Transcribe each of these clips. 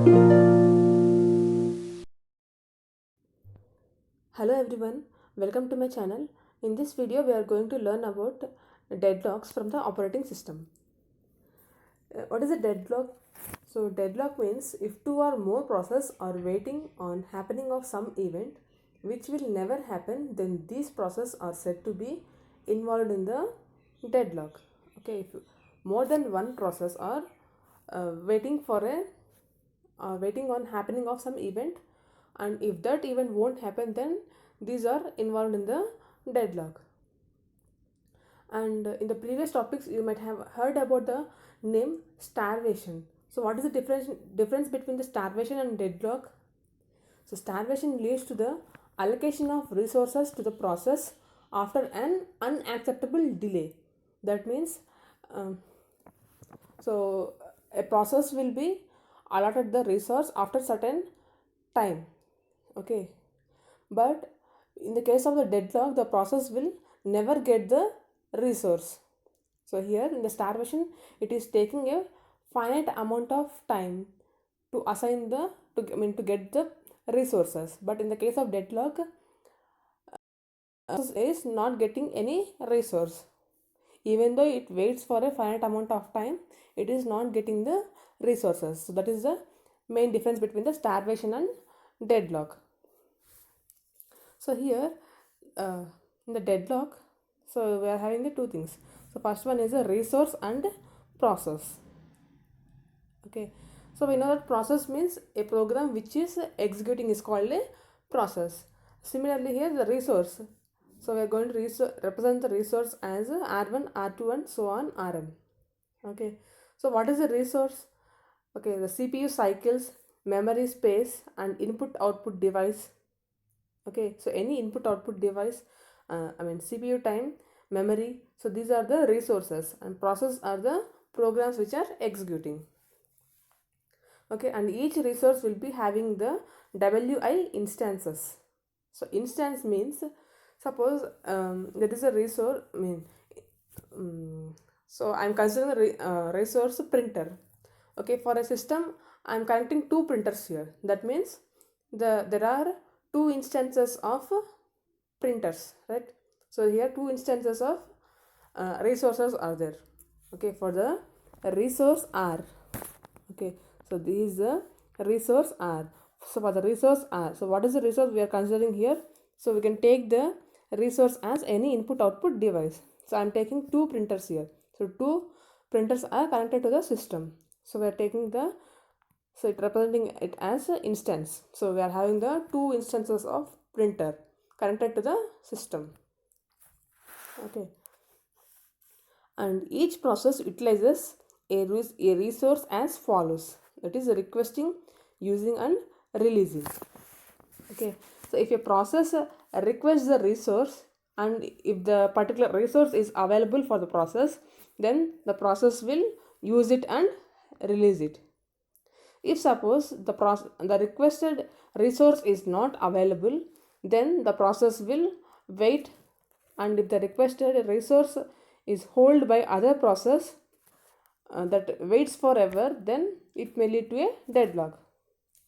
Hello everyone, welcome to my channel. In this video we are going to learn about deadlocks from the operating system. What is a deadlock? So deadlock means if two or more processes are waiting on happening of some event which will never happen, then these processes are said to be involved in the deadlock. Okay, if more than one process are waiting for a waiting on happening of some event, and if that event won't happen, then these are involved in the deadlock. And in the previous topics you might have heard about the name starvation. So what is the difference between the starvation and deadlock? So starvation leads to the allocation of resources to the process after an unacceptable delay. That means um, so a process will be allotted the resource after certain time. Okay, but in the case of the deadlock, the process will never get the resource. So here in the starvation, it is taking a finite amount of time to assign the to get the resources. But in the case of deadlock, is not getting any resource. Even though it waits for a finite amount of time, it is not getting the resources. So that is the main difference between the starvation and deadlock. So here in the deadlock, so we are having the two things. So first one is a resource and process. Okay, so we know that process means a program which is executing is called a process. Similarly here the resource, so we are going to represent the resource as R1, R2 and so on Rm. Okay, so what is the resource? Okay, the CPU cycles, memory space and input output device. Okay, so any input output device, CPU time, memory, so these are the resources, and process are the programs which are executing. Okay, and each resource will be having the wi instances. So instance means, suppose there is a resource, so I'm considering the resource printer. Okay, for a system I'm connecting two printers here. That means there are two instances of printers, right? So here two instances of resources are there. Okay, for the resource R. Okay, so this is the resource R. So for the resource R, so what is the resource we are considering here? So we can take the resource as any input output device. So I am taking two printers here. So two printers are connected to the system. So we are taking the, so it representing it as an instance. So we are having the two instances of printer connected to the system. Okay, and each process utilizes a resource as follows, that is requesting, using and releasing. Okay, so if a process requests the resource and if the particular resource is available for the process, then the process will use it and release it. If suppose the requested resource is not available, then the process will wait, and if the requested resource is held by other process that waits forever, then it may lead to a deadlock.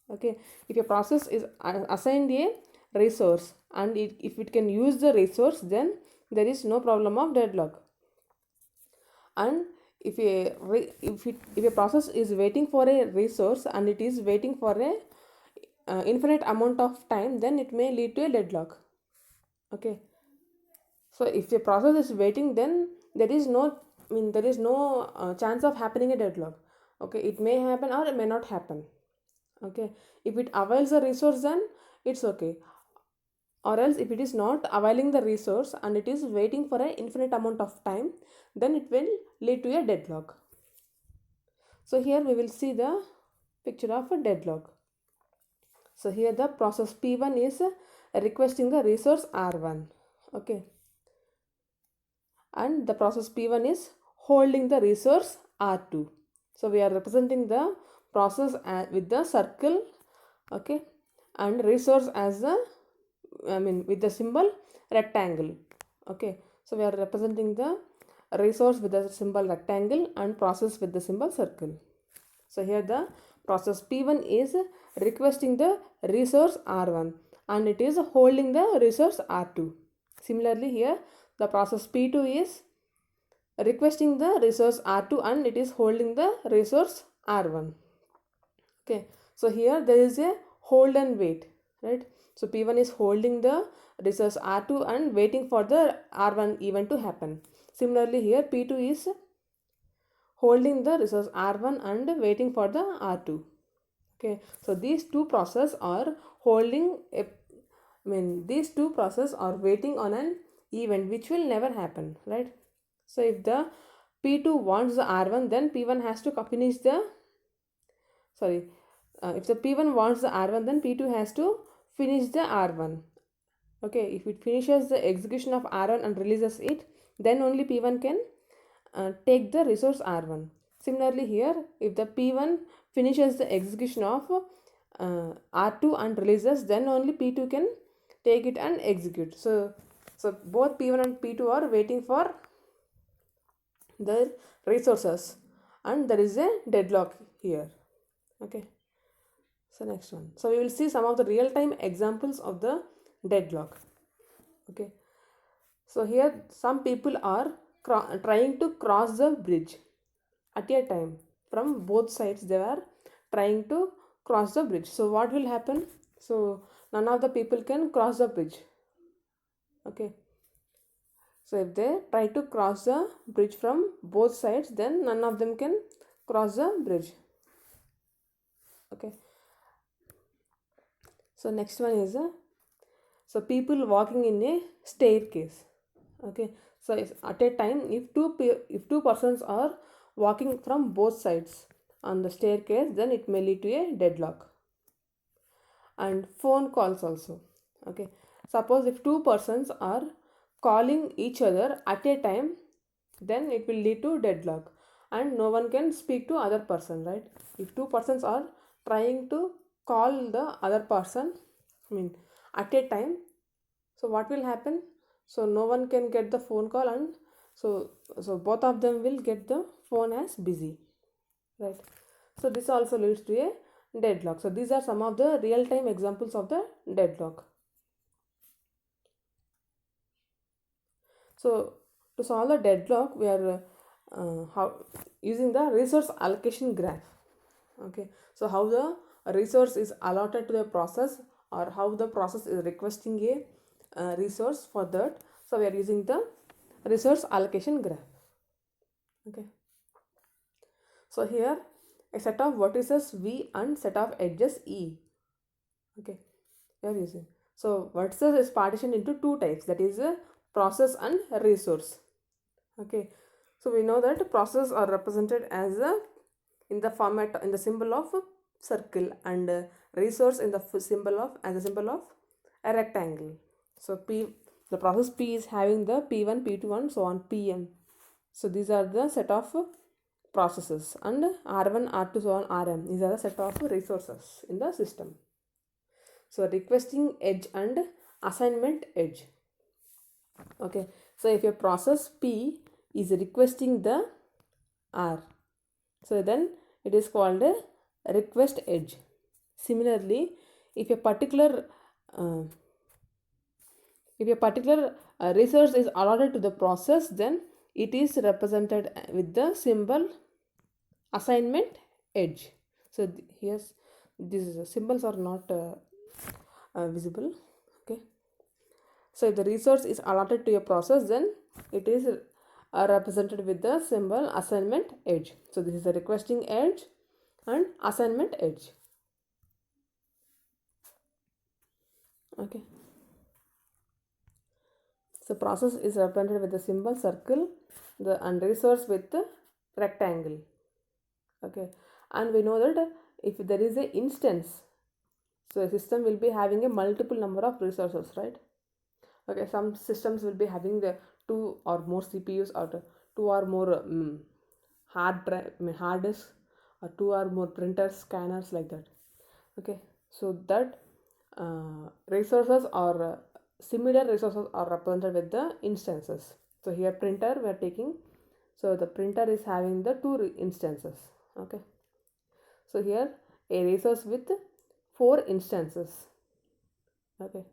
Okay, if a process is assigned a resource and if it can use the resource, then there is no problem of deadlock. And if a process is waiting for a resource and it is waiting for a infinite amount of time, then it may lead to a deadlock. Okay, so if the process is waiting, then there is no chance of happening a deadlock. Okay, it may happen or it may not happen. Okay, if it avails the resource, then it's okay, or else if it is not availing the resource and it is waiting for an infinite amount of time, then it will lead to a deadlock. So here we will see the picture of a deadlock. So here the process P1 is requesting the resource R1. Okay, and the process P1 is holding the resource R2. So we are representing the process with the circle, okay, and resource as the, with the symbol rectangle. Okay, so we are representing the resource with the symbol rectangle and process with the symbol circle. So here the process P1 is requesting the resource R1 and it is holding the resource R2. Similarly here the process P2 is requesting the resource R2 and it is holding the resource R1. Okay, so here there is a hold and wait, right? So P1 is holding the resource R2 and waiting for the R1 event to happen. Similarly here P2 is holding the resource R1 and waiting for the R2. Okay, so these two processes are holding a, these two processes are waiting on an event which will never happen, right? So if the P2 wants the R1, then P1 has to finish the, if the P1 wants the R1, then P2 has to finish the R1. Okay, if it finishes the execution of R1 and releases it, then only P1 can take the resource R1. Similarly here, if the P1 finishes the execution of R2 and releases, then only P2 can take it and execute. So both P1 and P2 are waiting for the resources and there is a deadlock here. Okay, so next one. So we will see some of the real-time examples of the deadlock. Okay, so here some people are trying to cross the bridge at a time. From both sides they are trying to cross the bridge. So what will happen? So none of the people can cross the bridge. Okay, so if they try to cross the bridge from both sides, then none of them can cross the bridge. Okay, so next one is so people walking in a staircase. Okay, so if at a time if two persons are walking from both sides on the staircase, then it may lead to a deadlock. And phone calls also. Okay, suppose if two persons are calling each other at a time, then it will lead to deadlock and no one can speak to other person, right? If two persons are trying to call the other person, at a time, so what will happen? So no one can get the phone call and so both of them will get the phone as busy, right? So this also leads to a deadlock. So these are some of the real-time examples of the deadlock. So to solve the deadlock, we are using the resource allocation graph. Okay, so how the resource is allotted to the process or how the process is requesting a resource for that. So we are using the resource allocation graph. Okay, so here a set of vertices V and set of edges E. Okay, we are using. So vertices is partitioned into two types, that is a process and resource. Okay, so we know that processes are represented as a in the symbol of a circle and resource in the symbol of a rectangle. So the process P is having the P1, P2 and so on Pm. So these are the set of processes and R1, R2 so on Rm. These are the set of resources in the system. So requesting edge and assignment edge. Okay, so if a process P is requesting the R, so then it is called a request edge. Similarly, if a particular resource is allotted to the process, then it is represented with the symbol assignment edge. So here these symbols are not visible. Okay, so if the resource is allotted to a process, then it is represented with the symbol assignment edge. So this is the requesting edge and assignment edge. Okay, so process is represented with the symbol circle, and resource with the rectangle. Okay, and we know that if there is a instance, so a system will be having a multiple number of resources, right? Okay, some systems will be having the two or more CPUs or two or more hard disk or two or more printers, scanners, like that. Okay, so that resources or similar resources are represented with the instances. So here printer we are taking, so the printer is having the two instances. Okay, So here a resource with 4 instances. Okay,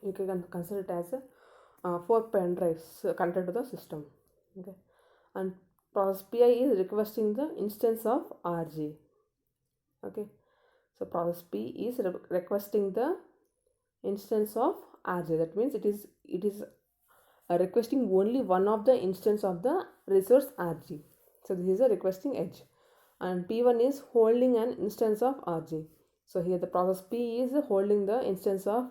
you can consider it as a 4 pen drives connected to the system. Okay, and process pi is requesting the instance of rj. Okay, so process p is requesting the instance of rj. That means it is requesting only one of the instance of the resource rj. So this is a requesting edge, and p1 is holding an instance of rj. So here the process p is holding the instance of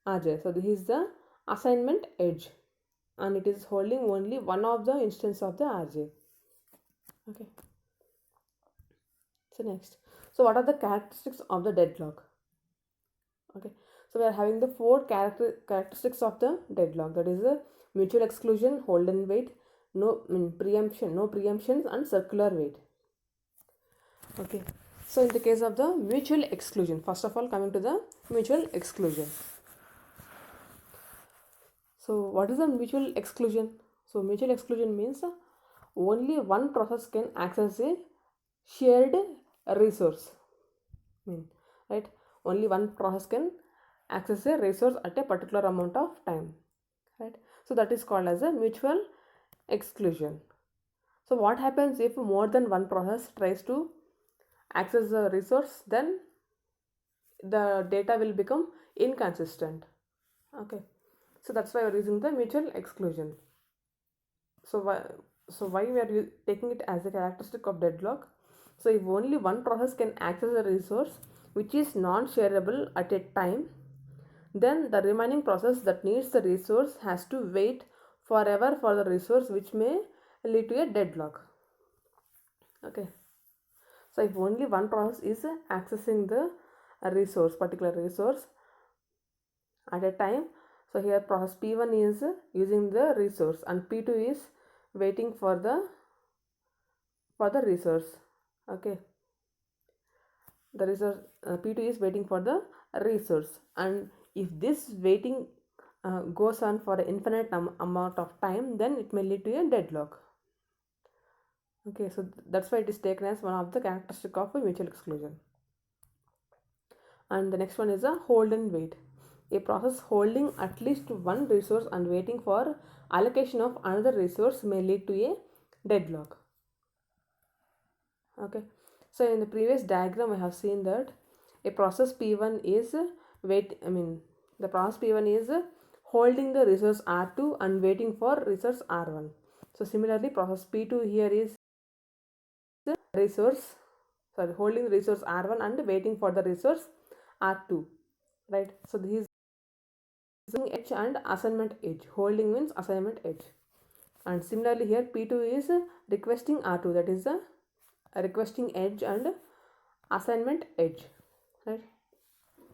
rj. So this is the assignment edge, and it is holding only one of the instance of the rj. Okay, so next, so what are the characteristics of the deadlock? Okay, so we are having the 4 characteristics of the deadlock. That is the mutual exclusion, hold and wait, preemption, no preemptions, and circular wait. Okay, so in the case of the mutual exclusion, first of all, coming to the mutual exclusion. So what is the mutual exclusion? So mutual exclusion means only one process can access a shared resource. Right, only one process can access a resource at a particular amount of time. Right, so that is called as a mutual exclusion. So what happens if more than one process tries to access the resource? Then the data will become inconsistent. Okay, so that's why we're using the mutual exclusion. So why we are taking it as a characteristic of deadlock? So if only one process can access a resource which is non-shareable at a time, then the remaining process that needs the resource has to wait forever for the resource, which may lead to a deadlock. Okay, so if only one process is accessing the particular resource at a time, so here process P1 is using the resource and P2 is waiting for the resource. Okay, the resource P2 is waiting for the resource, and if this waiting goes on for an infinite amount of time, then it may lead to a deadlock. Okay, so that's why it is taken as one of the characteristic of a mutual exclusion. And the next one is a hold and wait. A process holding at least one resource and waiting for allocation of another resource may lead to a deadlock. Okay, so in the previous diagram we have seen that a process P1 is the process P1 is holding the resource R2 and waiting for resource R1. So similarly process P2 here is holding the resource R1 and waiting for the resource R2, right? So this is edge and assignment edge. Holding means assignment edge, and similarly here P2 is requesting R2, that is the requesting edge and assignment edge, right?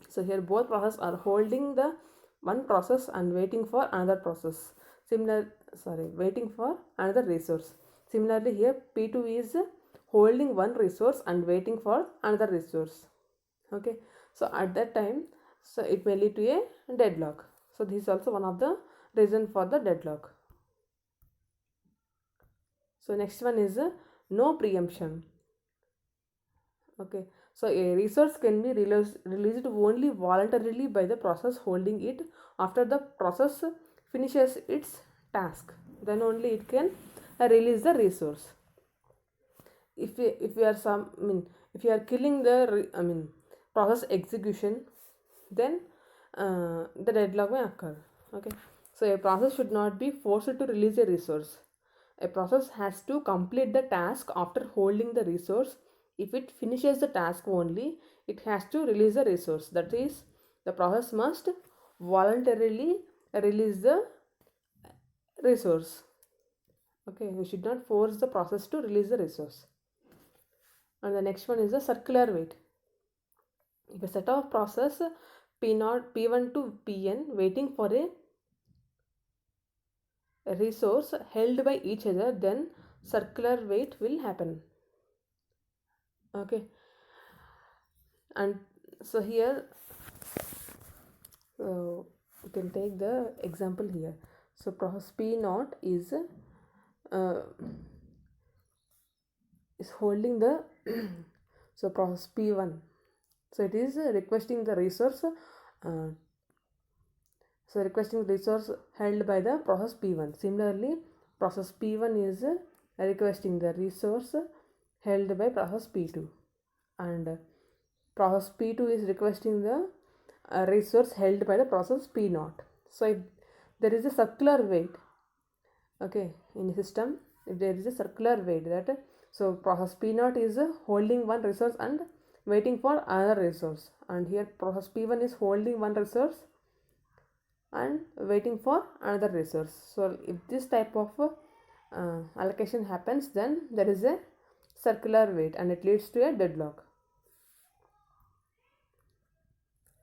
So here both processes are holding the one process and waiting for another process, waiting for another resource. Similarly here P2 is holding one resource and waiting for another resource. Okay, so at that time, so it may lead to a deadlock. So this is also one of the reason for the deadlock. So next one is no preemption. Okay, so a resource can be released only voluntarily by the process holding it after the process finishes its task. Then only it can release the resource. If you are if you are killing the process execution, then the deadlock may occur. Okay, so a process should not be forced to release a resource. A process has to complete the task after holding the resource. If it finishes the task only, it has to release the resource. That is, the process must voluntarily release the resource. Okay, we should not force the process to release the resource. And the next one is the circular wait. If a set of process P0, P1 to Pn waiting for a resource held by each other, then circular wait will happen. Okay, and so here we can take the example here. So process P0 is is holding the so process P1, so it is requesting the resource held by the process P1. Similarly, process P1 is requesting the resource held by process P2, and process P2 is requesting the resource held by the process P0. So if there is a circular wait, okay, in a system, if there is a circular wait, that so process P0 is holding one resource and waiting for another resource, and here process P1 is holding one resource and waiting for another resource. So if this type of allocation happens, then there is a circular wait and it leads to a deadlock.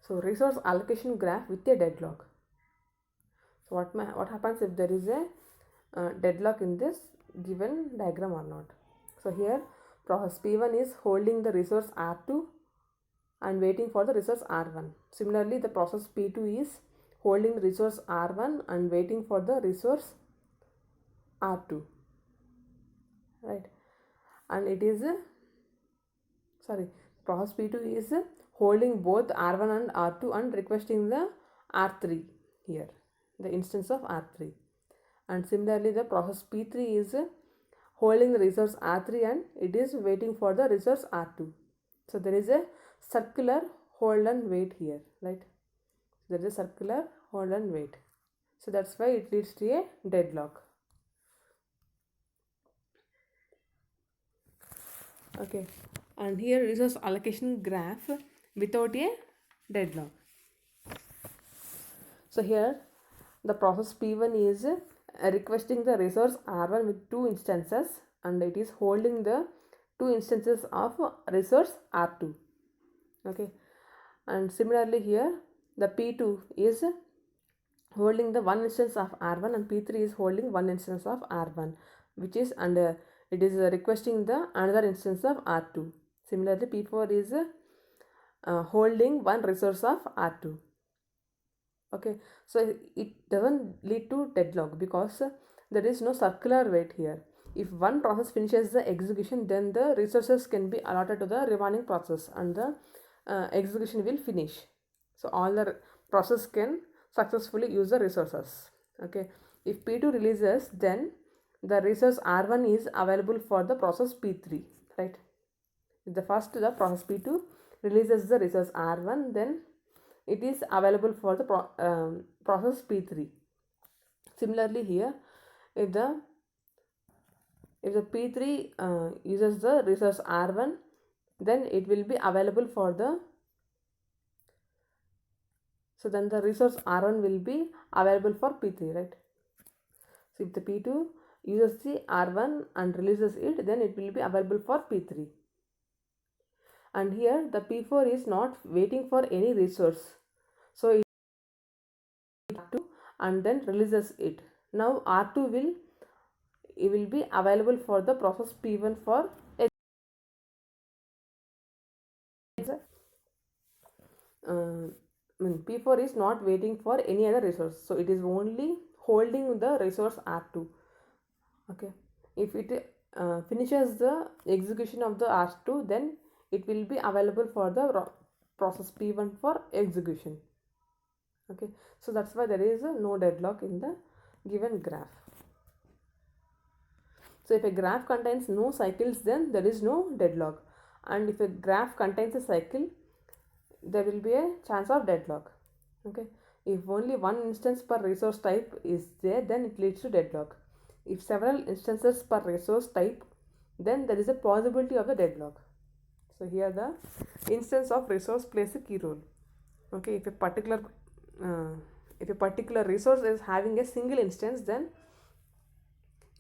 So resource allocation graph with a deadlock. So what happens if there is a deadlock in this given diagram or not? So here process P1 is holding the resource R2 and waiting for the resource R1. Similarly, the process P2 is holding the resource R1 and waiting for the resource R2, right? And it is process P2 is holding both R1 and R2 and requesting the R3 here, the instance of R3. And similarly, the process P3 is holding the resource R3 and it is waiting for the resource R2. So there is a circular hold and wait here, right? There is a circular hold and wait. So that's why it leads to a deadlock. Okay, and here resource allocation graph without a deadlock. So here the process P1 is requesting the resource R1 with two instances and it is holding the two instances of resource R2. Okay, and similarly here the P2 is holding the one instance of R1 and P3 is holding one instance of R1, which is under it is requesting the another instance of R2. Similarly, P4 is holding one resource of R2. Okay, so it doesn't lead to deadlock because there is no circular wait here. If one process finishes the execution, then the resources can be allotted to the remaining process and the execution will finish. So all the process can successfully use the resources. Okay, if P2 releases, then the resource R1 is available for the process P3, right? If the process P2 releases the resource R1, then it is available for the process P3. Similarly here, if the P3 uses the resource R1, then it will be available for the then the resource R1 will be available for P3, right? So if the P2 uses the R1 and releases it, then it will be available for P3. And here the P4 is not waiting for any resource, so it R2 and then releases it. Now R2 will be available for the process P1 for P4 is not waiting for any other resource, so it is only holding the resource R2. Okay, if it finishes the execution of the R2, then it will be available for the process P1 for execution. Okay, so that's why there is no deadlock in the given graph. So if a graph contains no cycles, then there is no deadlock, and if a graph contains a cycle, there will be a chance of deadlock. Okay, if only one instance per resource type is there, then it leads to deadlock. If several instances per resource type, then there is a possibility of the deadlock. So here the instance of resource plays a key role. Okay, if a particular resource is having a single instance, then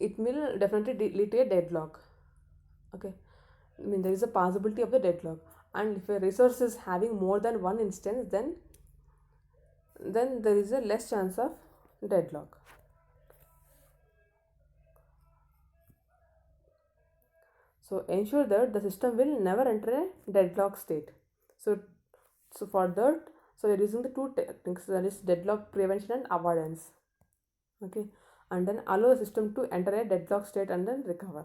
it will definitely lead to a deadlock. Okay, I mean there is a possibility of the deadlock, and if a resource is having more than one instance, then there is a less chance of deadlock. So ensure that the system will never enter a deadlock state. So for that, so we're using the two techniques, that is deadlock prevention and avoidance. Okay, and then allow the system to enter a deadlock state and then recover.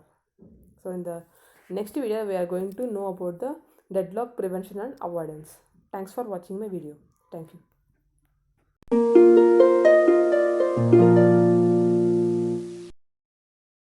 So in the Next video we are going to know about the deadlock prevention and avoidance. Thanks for watching my video. Thank you.